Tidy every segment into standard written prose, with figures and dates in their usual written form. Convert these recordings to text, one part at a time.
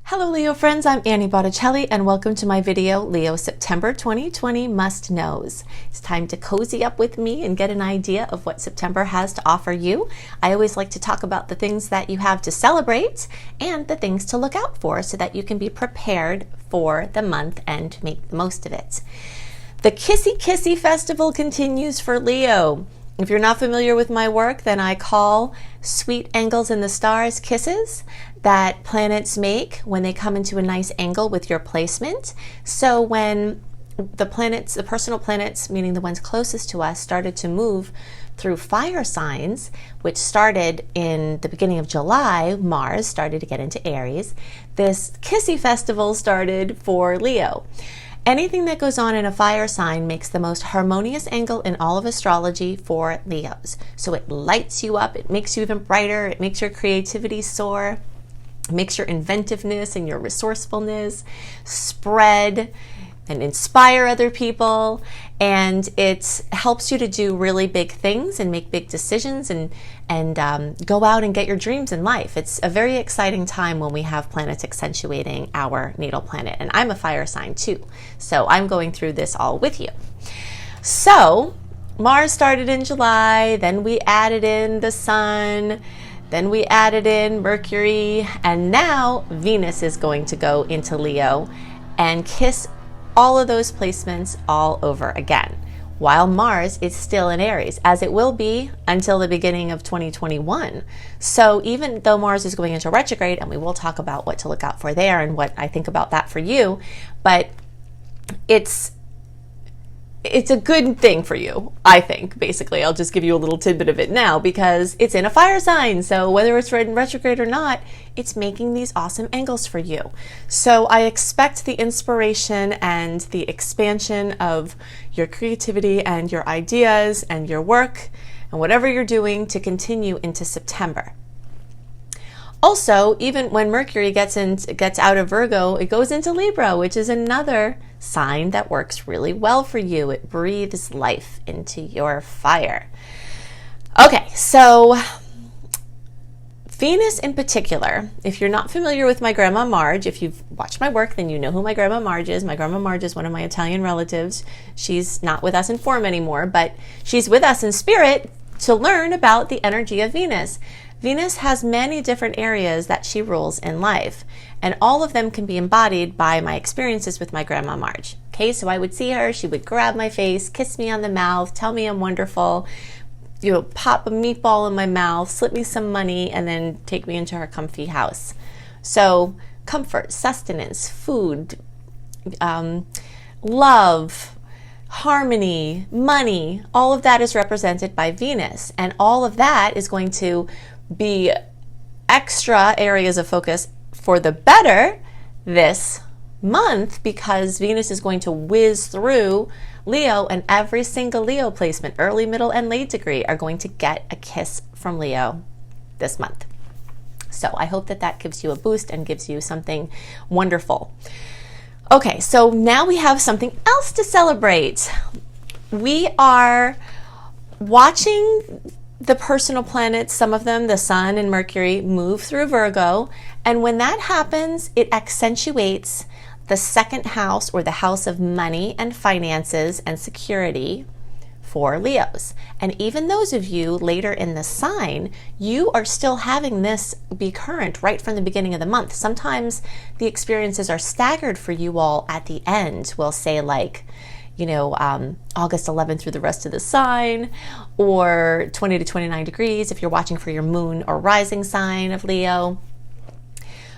Hello Leo friends, I'm Annie Botticelli and welcome to my video, Leo September 2020 Must Knows. It's time to cozy up with me and get an idea of what September has to offer you. I always like to talk about the things that you have to celebrate and the things to look out for so that you can be prepared for the month and make the most of it. The Kissy Kissy Festival continues for Leo. If you're not familiar with my work, then I call sweet angles in the stars kisses that planets make when they come into a nice angle with your placement. So when the planets, the personal planets, meaning the ones closest to us, started to move through fire signs, which started in the beginning of July, Mars started to get into Aries, this Kissy Festival started for Leo. Anything that goes on in a fire sign makes the most harmonious angle in all of astrology for Leos. So it lights you up, it makes you even brighter, it makes your creativity soar, it makes your inventiveness and your resourcefulness spread and inspire other people, and it helps you to do really big things and make big decisions and go out and get your dreams in life. It's a very exciting time when we have planets accentuating our natal planet, and I'm a fire sign too, so I'm going through this all with you. So Mars started in July, then we added in the Sun, then we added in Mercury, and now Venus is going to go into Leo and kiss all of those placements all over again, while Mars is still in Aries, as it will be until the beginning of 2021. So even though Mars is going into retrograde, and we will talk about what to look out for there and what I think about that for you, but it's a good thing for you, I think. Basically, I'll just give you a little tidbit of it now because it's in a fire sign. So whether it's in retrograde or not, it's making these awesome angles for you. So I expect the inspiration and the expansion of your creativity and your ideas and your work and whatever you're doing to continue into September. Also, even when Mercury gets out of Virgo, it goes into Libra, which is another sign that works really well for you. It breathes life into your fire. Okay, so Venus in particular, if you're not familiar with my Grandma Marge, if you've watched my work, then you know who my Grandma Marge is. My Grandma Marge is one of my Italian relatives. She's not with us in form anymore, but she's with us in spirit to learn about the energy of Venus. Venus has many different areas that she rules in life, and all of them can be embodied by my experiences with my Grandma Marge. Okay, so I would see her, she would grab my face, kiss me on the mouth, tell me I'm wonderful, pop a meatball in my mouth, slip me some money, and then take me into her comfy house. So comfort, sustenance, food, love, harmony, money, all of that is represented by Venus, and all of that is going to be extra areas of focus for the better this month because Venus is going to whiz through Leo, and every single Leo placement, early, middle, and late degree, are going to get a kiss from Leo this month. So I hope that that gives you a boost and gives you something wonderful. Okay, so now we have something else to celebrate. We are watching the personal planets, some of them, the Sun and Mercury, move through Virgo. And when that happens, it accentuates the second house, or the house of money and finances and security, for Leos. And even those of you later in the sign, you are still having this be current right from the beginning of the month. Sometimes the experiences are staggered for you all at the end. We'll say like, August 11th through the rest of the sign, or 20 to 29 degrees if you're watching for your moon or rising sign of Leo.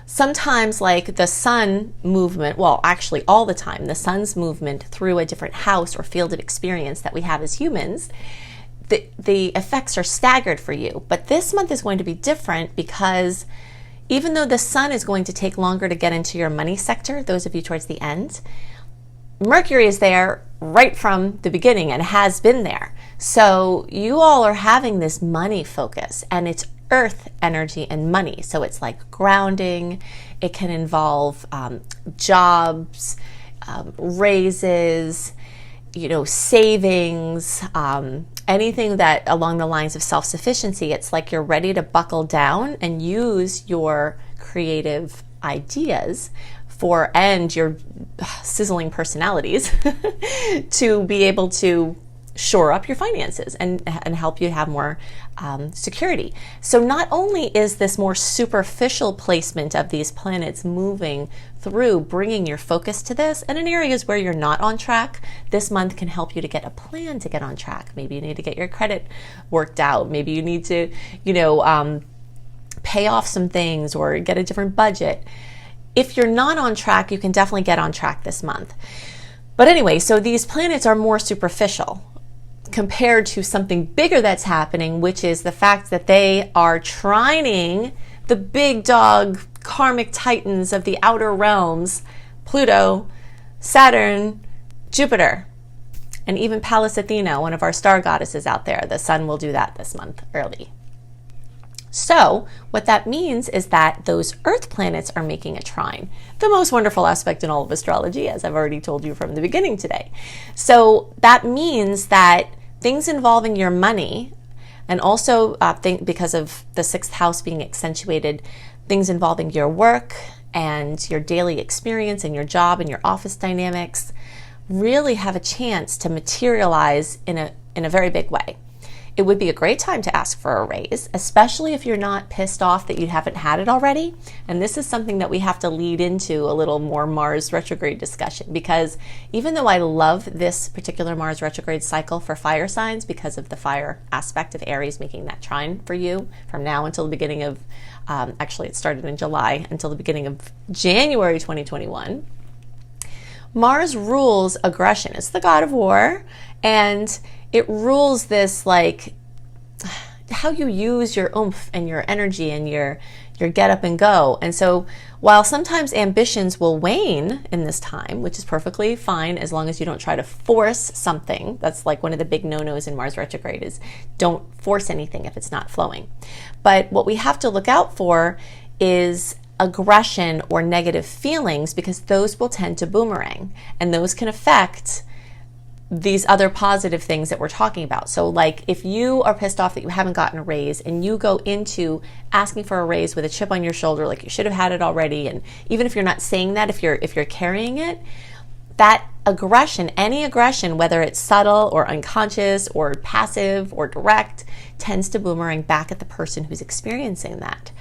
Sometimes like the sun movement, well, actually all the time, the sun's movement through a different house or field of experience that we have as humans, the effects are staggered for you. But this month is going to be different because even though the sun is going to take longer to get into your money sector, those of you towards the end, Mercury is there right from the beginning and has been there. So you all are having this money focus, and it's earth energy and money. So it's like grounding. It can involve jobs, raises, savings, anything that along the lines of self-sufficiency. It's like you're ready to buckle down and use your creative ideas and your sizzling personalities to be able to shore up your finances and help you have more security. So not only is this more superficial placement of these planets moving through, bringing your focus to this, and in areas where you're not on track, this month can help you to get a plan to get on track. Maybe you need to get your credit worked out. Maybe you need to, pay off some things or get a different budget. If you're not on track, you can definitely get on track this month. But anyway, so these planets are more superficial compared to something bigger that's happening, which is the fact that they are trining the big dog karmic titans of the outer realms, Pluto, Saturn, Jupiter, and even Pallas Athena, one of our star goddesses out there. The sun will do that this month early. So what that means is that those earth planets are making a trine, the most wonderful aspect in all of astrology, as I've already told you from the beginning today. So that means that things involving your money, and also because of the sixth house being accentuated, things involving your work and your daily experience and your job and your office dynamics really have a chance to materialize in a very big way. It would be a great time to ask for a raise, especially if you're not pissed off that you haven't had it already. And this is something that we have to lead into a little more Mars retrograde discussion, because even though I love this particular Mars retrograde cycle for fire signs because of the fire aspect of Aries making that trine for you from now until the beginning of, actually it started in July, until the beginning of January 2021, Mars rules aggression. It's the god of war, and it rules this, like, how you use your oomph and your energy and your get up and go. And so while sometimes ambitions will wane in this time, which is perfectly fine as long as you don't try to force something. That's like one of the big no-nos in Mars retrograde is don't force anything if it's not flowing. But what we have to look out for is aggression or negative feelings, because those will tend to boomerang, and those can affect these other positive things that we're talking about. So like if you are pissed off that you haven't gotten a raise and you go into asking for a raise with a chip on your shoulder, like you should have had it already, and even if you're not saying that, if you're carrying it, that aggression, any aggression, whether it's subtle or unconscious or passive or direct, tends to boomerang back at the person who's experiencing that.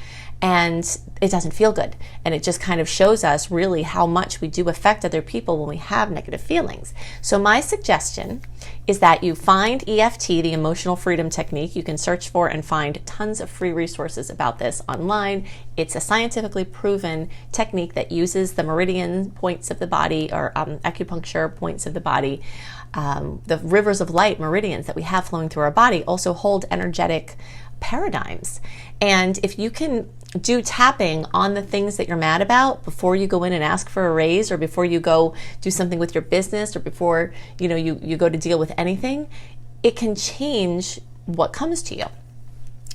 And it doesn't feel good. And it just kind of shows us really how much we do affect other people when we have negative feelings. So my suggestion is that you find EFT, the emotional freedom technique. You can search for and find tons of free resources about this online. It's a scientifically proven technique that uses the meridian points of the body, or acupuncture points of the body. The rivers of light, meridians that we have flowing through our body, also hold energetic paradigms. And if you can do tapping on the things that you're mad about before you go in and ask for a raise, or before you go do something with your business, or before you go to deal with anything, it can change what comes to you.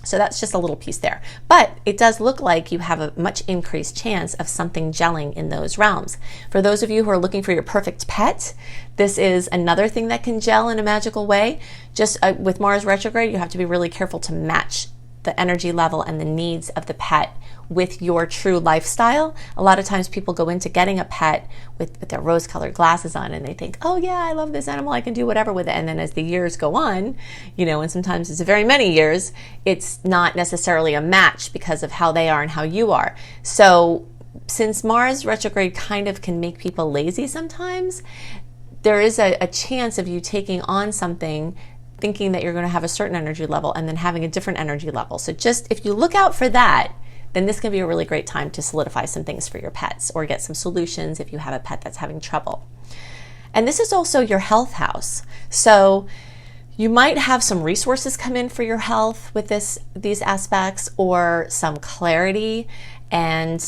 So that's just a little piece there. But it does look like you have a much increased chance of something gelling in those realms. For those of you who are looking for your perfect pet, this is another thing that can gel in a magical way. Just with Mars retrograde, you have to be really careful to match the energy level and the needs of the pet with your true lifestyle. A lot of times people go into getting a pet with their rose-colored glasses on, and they think, oh yeah, I love this animal, I can do whatever with it. And then as the years go on, and sometimes it's very many years, it's not necessarily a match because of how they are and how you are. So since Mars retrograde kind of can make people lazy sometimes, there is a chance of you taking on something thinking that you're going to have a certain energy level and then having a different energy level. So just if you look out for that, then this can be a really great time to solidify some things for your pets, or get some solutions if you have a pet that's having trouble. And this is also your health house. So you might have some resources come in for your health with these aspects, or some clarity. And,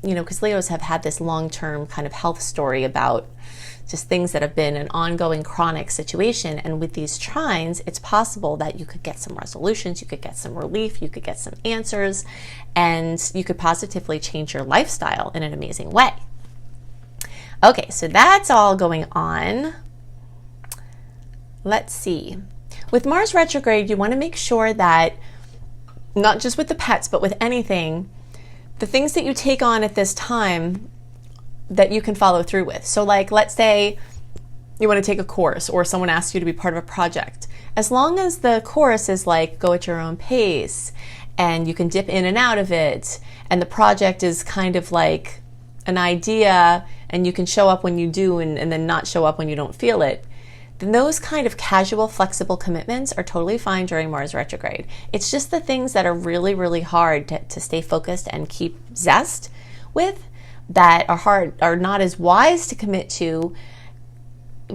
because Leos have had this long-term kind of health story about just things that have been an ongoing chronic situation. And with these trines, it's possible that you could get some resolutions, you could get some relief, you could get some answers, and you could positively change your lifestyle in an amazing way. Okay, so that's all going on. Let's see. With Mars retrograde, you want to make sure that, not just with the pets, but with anything, the things that you take on at this time that you can follow through with. So like, let's say you want to take a course or someone asks you to be part of a project. As long as the course is like, go at your own pace and you can dip in and out of it, and the project is kind of like an idea and you can show up when you do and then not show up when you don't feel it, then those kind of casual, flexible commitments are totally fine during Mars retrograde. It's just the things that are really, really hard to stay focused and keep zest with, that are not as wise to commit to,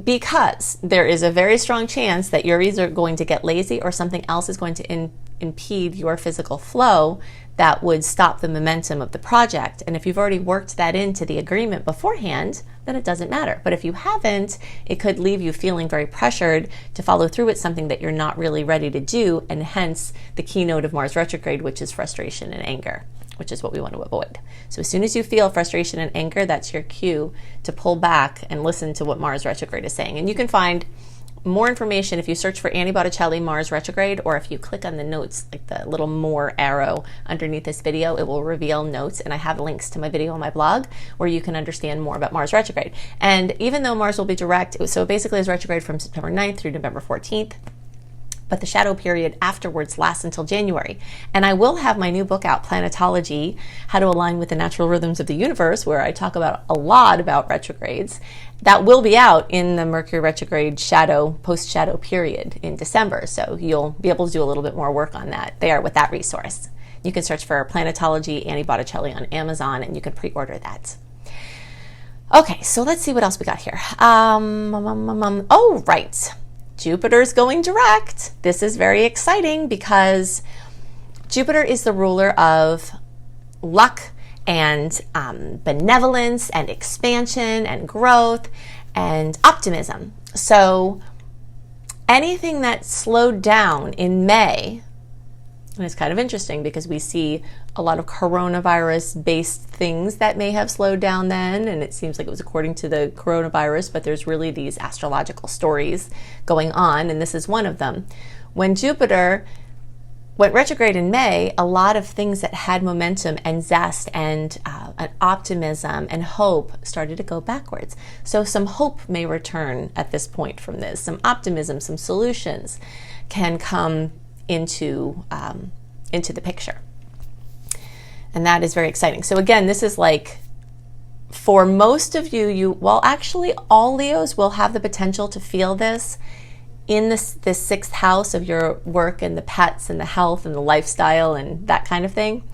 because there is a very strong chance that you're either going to get lazy or something else is going to impede your physical flow that would stop the momentum of the project. And if you've already worked that into the agreement beforehand, then it doesn't matter. But if you haven't, it could leave you feeling very pressured to follow through with something that you're not really ready to do, and hence the keynote of Mars retrograde, which is frustration and anger, which is what we want to avoid. So as soon as you feel frustration and anger, that's your cue to pull back and listen to what Mars retrograde is saying. And you can find more information if you search for Annie Botticelli Mars retrograde, or if you click on the notes, like the little more arrow underneath this video, it will reveal notes, and I have links to my video on my blog where you can understand more about Mars retrograde. And even though Mars will be direct, so basically it's retrograde from September 9th through November 14th, but the shadow period afterwards lasts until January. And I will have my new book out, Planetology, How to Align with the Natural Rhythms of the Universe, where I talk about a lot about retrogrades. That will be out in the Mercury retrograde post-shadow period in December. So you'll be able to do a little bit more work on that there with that resource. You can search for Planetology, Annie Botticelli on Amazon, and you can pre-order that. Okay, so let's see what else we got here. Oh, right. Jupiter's going direct. This is very exciting because Jupiter is the ruler of luck and benevolence and expansion and growth and optimism. So anything that slowed down in May, and it's kind of interesting because we see a lot of coronavirus-based things that may have slowed down then, and it seems like it was according to the coronavirus, but there's really these astrological stories going on, and this is one of them. When Jupiter went retrograde in May, a lot of things that had momentum and zest and an optimism and hope started to go backwards. So some hope may return at this point from this. Some optimism, some solutions can come into the picture. And that is very exciting. So again, this is like, for most of you, well, actually all Leos will have the potential to feel this in this sixth house of your work and the pets and the health and the lifestyle and that kind of thing.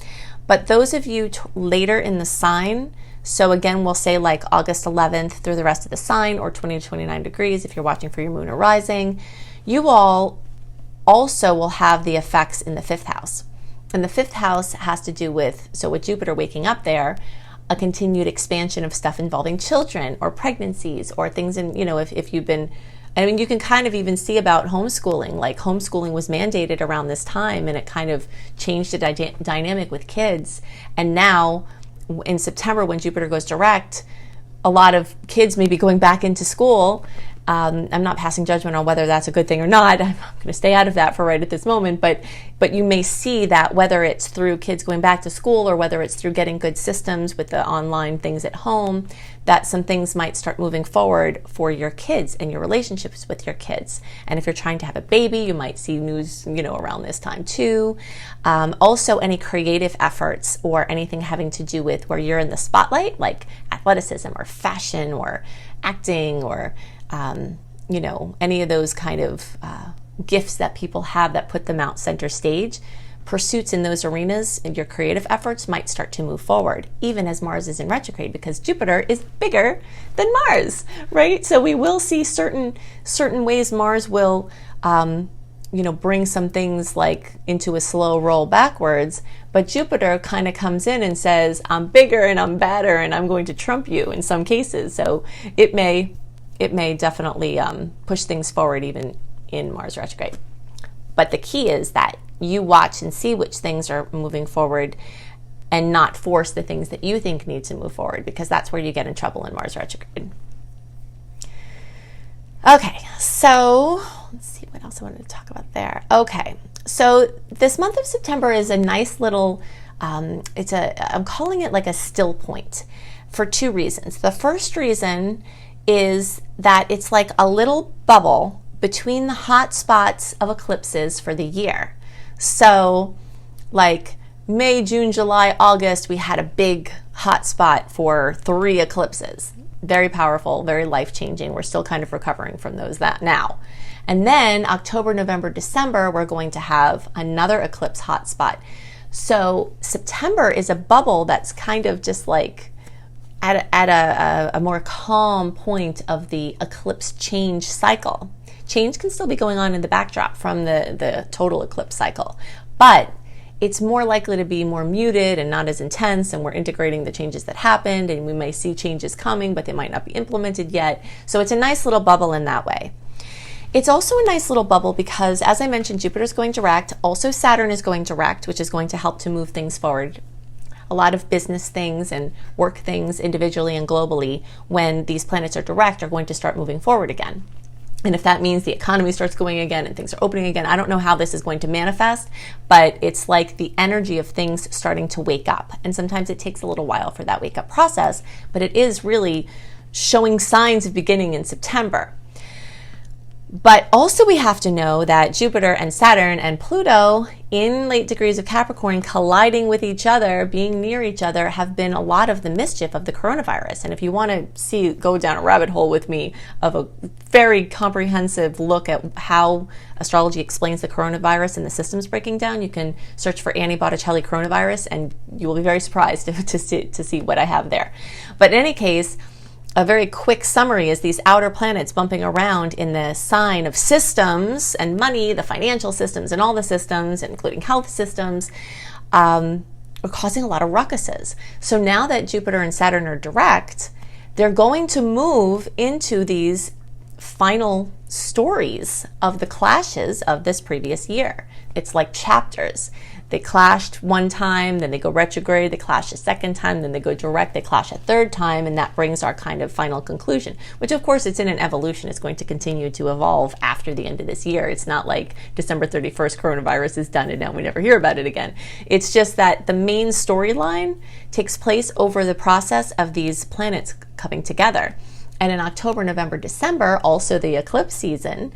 But those of you later in the sign, so again, we'll say like August 11th through the rest of the sign, or 20 to 29 degrees if you're watching for your moon or rising, you all also will have the effects in the fifth house. And the fifth house has to do with, so with Jupiter waking up there, a continued expansion of stuff involving children or pregnancies or things in, if you've been, I mean, you can kind of even see about homeschooling. Like homeschooling was mandated around this time, and it kind of changed the dynamic with kids. And now in September, when Jupiter goes direct, a lot of kids may be going back into school. I'm not passing judgment on whether that's a good thing or not. I'm going to stay out of that for right at this moment. But you may see that whether it's through kids going back to school or whether it's through getting good systems with the online things at home, that some things might start moving forward for your kids and your relationships with your kids. And if you're trying to have a baby, you might see news, around this time too. Also, any creative efforts or anything having to do with where you're in the spotlight, like athleticism or fashion or acting or any of those kind of gifts that people have that put them out center stage, pursuits in those arenas and your creative efforts might start to move forward, even as Mars is in retrograde, because Jupiter is bigger than Mars, right? So we will see certain ways Mars will, bring some things like into a slow roll backwards, but Jupiter kind of comes in and says, I'm bigger and I'm better and I'm going to trump you in some cases. So it may definitely push things forward even in Mars retrograde. But the key is that you watch and see which things are moving forward and not force the things that you think need to move forward, because that's where you get in trouble in Mars retrograde. Okay, so let's see what else I wanted to talk about there. Okay, so this month of September is a nice little I'm calling it like a still point for two reasons. The first reason is that it's like a little bubble between the hot spots of eclipses for the year. So like May, June, July, August, we had a big hot spot for 3 eclipses. Very powerful, very life-changing. We're still kind of recovering from those now. And then October, November, December, we're going to have another eclipse hotspot. So September is a bubble that's kind of just like at a more calm point of the eclipse change cycle. Change can still be going on in the backdrop from the total eclipse cycle, but it's more likely to be more muted and not as intense, and we're integrating the changes that happened, and we may see changes coming, but they might not be implemented yet. So it's a nice little bubble in that way. It's also a nice little bubble because, as I mentioned, Jupiter's going direct. Also, Saturn is going direct, which is going to help to move things forward. A lot of business things and work things individually and globally, when these planets are direct, are going to start moving forward again. And if that means the economy starts going again and things are opening again, I don't know how this is going to manifest, but it's like the energy of things starting to wake up. And sometimes it takes a little while for that wake up process, but it is really showing signs of beginning in September. But also we have to know that Jupiter and Saturn and Pluto in late degrees of Capricorn colliding with each other, being near each other, have been a lot of the mischief of the coronavirus. And if you want to go down a rabbit hole with me of a very comprehensive look at how astrology explains the coronavirus and the systems breaking down, you can search for Annie Botticelli coronavirus, and you will be very surprised to see what I have there. But in any case, a very quick summary is these outer planets bumping around in the sign of systems and money, the financial systems and all the systems, including health systems, are causing a lot of ruckuses. So now that Jupiter and Saturn are direct, they're going to move into these final stories of the clashes of this previous year. It's like chapters. They clashed one time, then they go retrograde, they clash a second time, then they go direct, they clash a third time, and that brings our kind of final conclusion, which of course it's in an evolution. It's going to continue to evolve after the end of this year. It's not like December 31st coronavirus is done and now we never hear about it again. It's just that the main storyline takes place over the process of these planets coming together. And in October, November, December, also the eclipse season,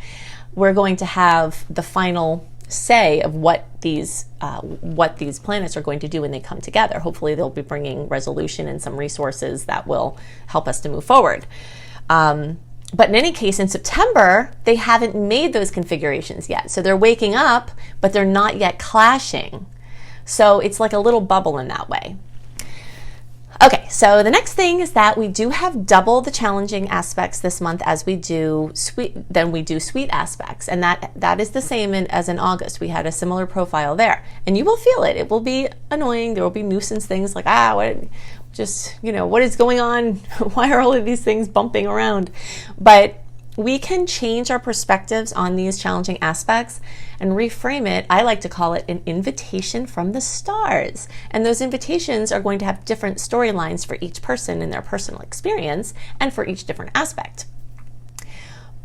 we're going to have the final say of what these planets are going to do when they come together. Hopefully they'll be bringing resolution and some resources that will help us to move forward. But in any case, in September, they haven't made those configurations yet. So they're waking up, but they're not yet clashing. So it's like a little bubble in that way. Okay, so the next thing is that we do have double the challenging aspects this month as we do sweet aspects, and that is the same as in August. We had a similar profile there, and you will feel it. It will be annoying. There will be nuisance things like what is going on? Why are all of these things bumping around? But we can change our perspectives on these challenging aspects and reframe it. I like to call it an invitation from the stars. And those invitations are going to have different storylines for each person in their personal experience and for each different aspect.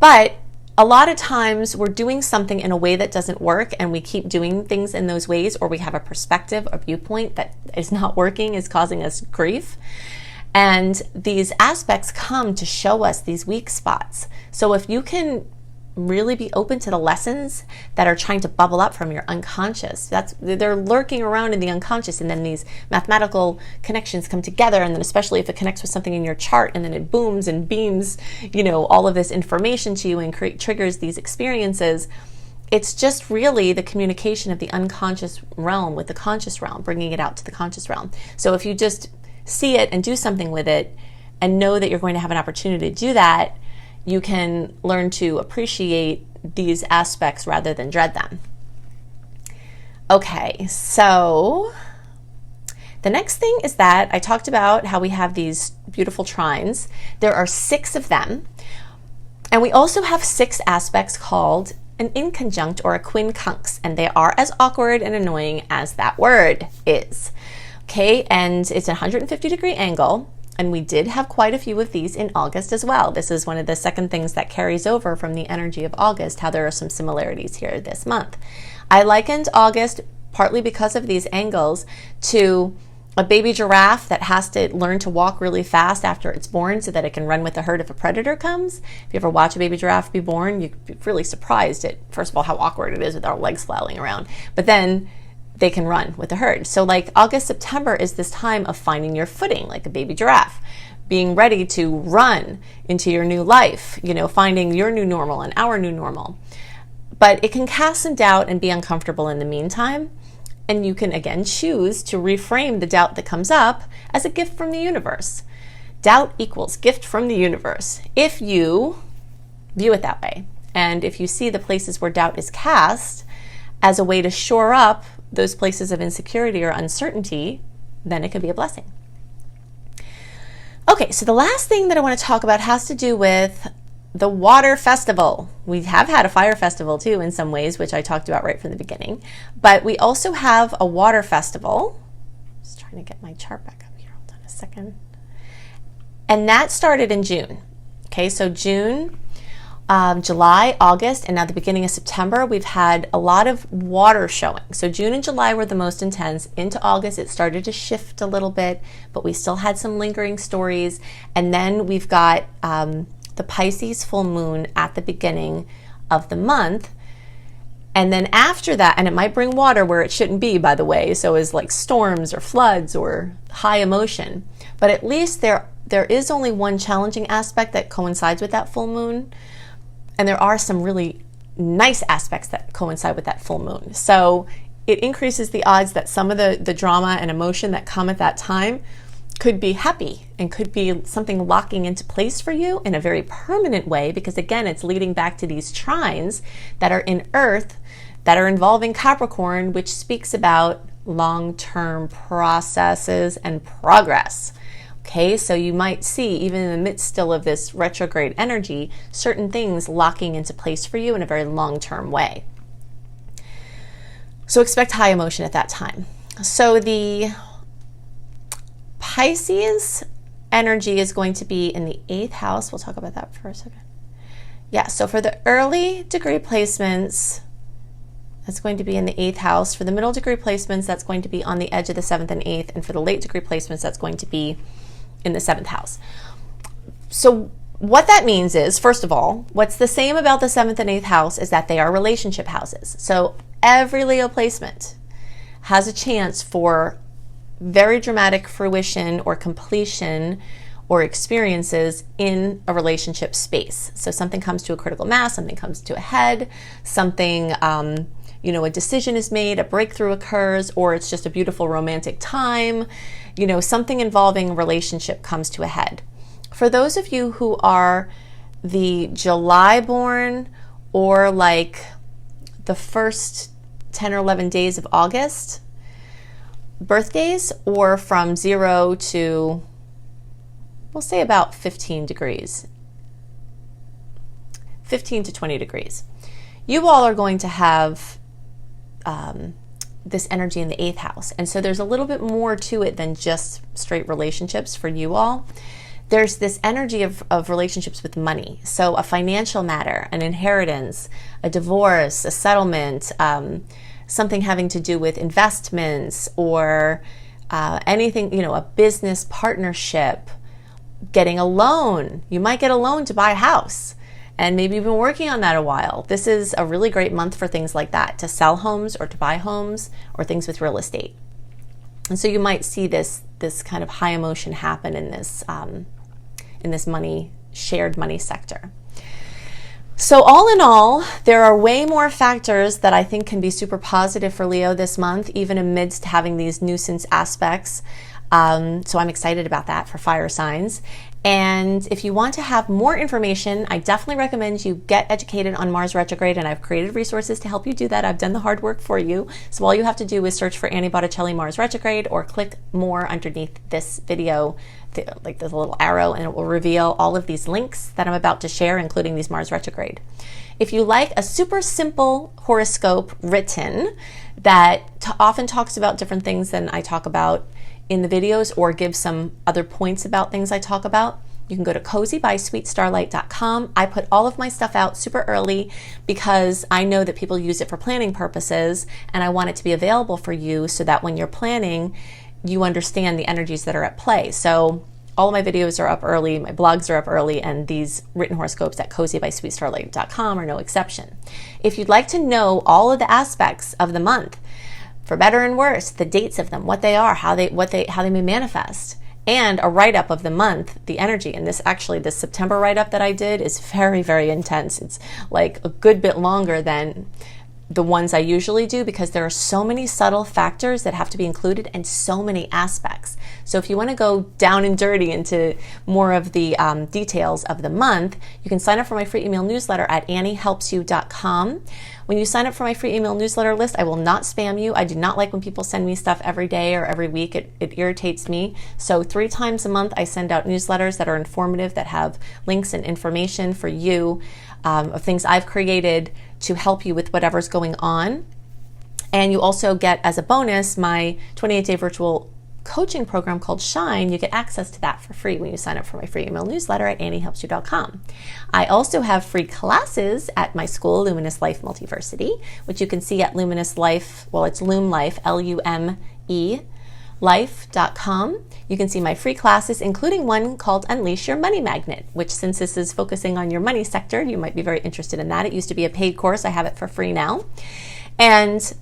But a lot of times we're doing something in a way that doesn't work, and we keep doing things in those ways, or we have a perspective, a viewpoint that is not working, is causing us grief. And these aspects come to show us these weak spots. So if you can really be open to the lessons that are trying to bubble up from your unconscious, they're lurking around in the unconscious, and then these mathematical connections come together, and then especially if it connects with something in your chart, and then it booms and beams, all of this information to you and triggers these experiences. It's just really the communication of the unconscious realm with the conscious realm, bringing it out to the conscious realm. So if you just see it and do something with it and know that you're going to have an opportunity to do that, you can learn to appreciate these aspects rather than dread them. Okay, so the next thing is that I talked about how we have these beautiful trines. There are 6 of them, and we also have 6 aspects called an inconjunct or a quincunx, and they are as awkward and annoying as that word is. Okay, and it's a 150-degree angle, and we did have quite a few of these in August as well. This is one of the second things that carries over from the energy of August, how there are some similarities here this month. I likened August partly because of these angles, to a baby giraffe that has to learn to walk really fast after it's born so that it can run with the herd if a predator comes. If you ever watch a baby giraffe be born, you'd be really surprised at, first of all, how awkward it is with our legs flailing around, but then they can run with the herd. So like August, September is this time of finding your footing like a baby giraffe, being ready to run into your new life, you know, finding your new normal and our new normal. But it can cast some doubt and be uncomfortable in the meantime. And you can, again, choose to reframe the doubt that comes up as a gift from the universe. Doubt equals gift from the universe, if you view it that way. And if you see the places where doubt is cast as a way to shore up those places of insecurity or uncertainty, then it can be a blessing. Okay, so the last thing that I want to talk about has to do with the water festival. We have had a fire festival too in some ways, which I talked about right from the beginning, but we also have a water festival. Just trying to get my chart back up here. Hold on a second. And that started in June. Okay, so June, July, August, and now the beginning of September, we've had a lot of water showing. So June and July were the most intense. Into August, it started to shift a little bit, but we still had some lingering stories. And then we've got the Pisces full moon at the beginning of the month. And then after that, and it might bring water where it shouldn't be, by the way, so is like storms or floods or high emotion. But at least there is only one challenging aspect that coincides with that full moon. And there are some really nice aspects that coincide with that full moon. So it increases the odds that some of the drama and emotion that come at that time could be happy and could be something locking into place for you in a very permanent way, because again, it's leading back to these trines that are in Earth that are involving Capricorn, which speaks about long-term processes and progress. Okay, so you might see, even in the midst still of this retrograde energy, certain things locking into place for you in a very long-term way. So expect high emotion at that time. So the Pisces energy is going to be in the 8th house. We'll talk about that for a second. Yeah, so for the early degree placements, that's going to be in the 8th house. For the middle degree placements, that's going to be on the edge of the 7th and 8th. And for the late degree placements, that's going to be in the 7th house. So what that means is, first of all, what's the same about the 7th and 8th house is that they are relationship houses. So every Leo placement has a chance for very dramatic fruition or completion or experiences in a relationship space. So something comes to a critical mass, something comes to a head, something, a decision is made, a breakthrough occurs, or it's just a beautiful romantic time. Something involving a relationship comes to a head. For those of you who are the July born or like the first 10 or 11 days of August, birthdays, or from 0 to, we'll say about 15 degrees, 15 to 20 degrees. You all are going to have this energy in the 8th house. And so there's a little bit more to it than just straight relationships for you all. There's this energy of relationships with money. So a financial matter, an inheritance, a divorce, a settlement, something having to do with investments or anything, a business partnership, getting a loan. You might get a loan to buy a house, and maybe you've been working on that a while. This is a really great month for things like that, to sell homes or to buy homes or things with real estate. And so you might see this kind of high emotion happen in this shared money sector. So all in all, there are way more factors that I think can be super positive for Leo this month, even amidst having these nuisance aspects. So I'm excited about that for fire signs. And if you want to have more information, I definitely recommend you get educated on Mars retrograde, and I've created resources to help you do that. I've done the hard work for you. So all you have to do is search for Annie Botticelli Mars retrograde, or click more underneath this video, like the little arrow, and it will reveal all of these links that I'm about to share, including these Mars retrograde. If you like a super simple horoscope written that often talks about different things than I talk about in the videos, or give some other points about things I talk about, you can go to cozybysweetstarlight.com. I put all of my stuff out super early because I know that people use it for planning purposes, and I want it to be available for you so that when you're planning, you understand the energies that are at play. So all of my videos are up early, my blogs are up early, and these written horoscopes at cozybysweetstarlight.com are no exception. If you'd like to know all of the aspects of the month, for better and worse, the dates of them, what they are, how they may manifest, and a write-up of the month, the energy. And this September write-up that I did is very, very intense. It's like a good bit longer than the ones I usually do because there are so many subtle factors that have to be included and so many aspects. So if you want to go down and dirty into more of the details of the month, you can sign up for my free email newsletter at anniehelpsyou.com. When you sign up for my free email newsletter list, I will not spam you. I do not like when people send me stuff every day or every week. It irritates me. So 3 times a month, I send out newsletters that are informative, that have links and information for you of things I've created to help you with whatever's going on. And you also get, as a bonus, my 28-day virtual coaching program called Shine. You get access to that for free when you sign up for my free email newsletter at anniehelpsyou.com. I also have free classes at my school, Luminous Life Multiversity, which you can see at Luminous Life, well, it's Lume Life, L-U-M-E, life.com. You can see my free classes, including one called Unleash Your Money Magnet, which, since this is focusing on your money sector, you might be very interested in that. It used to be a paid course. I have it for free now. And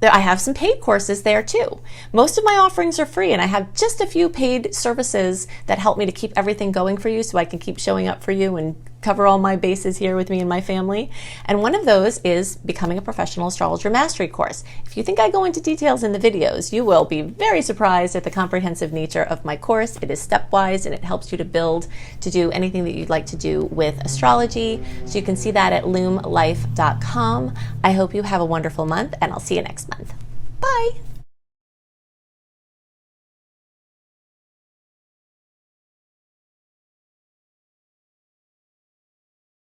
I have some paid courses there too. Most of my offerings are free, and I have just a few paid services that help me to keep everything going for you so I can keep showing up for you and cover all my bases here with me and my family. And one of those is becoming a professional astrologer mastery course. If you think I go into details in the videos, you will be very surprised at the comprehensive nature of my course. It is stepwise, and it helps you to build to do anything that you'd like to do with astrology. So you can see that at lumelife.com. I hope you have a wonderful month, and I'll see you next month. Bye.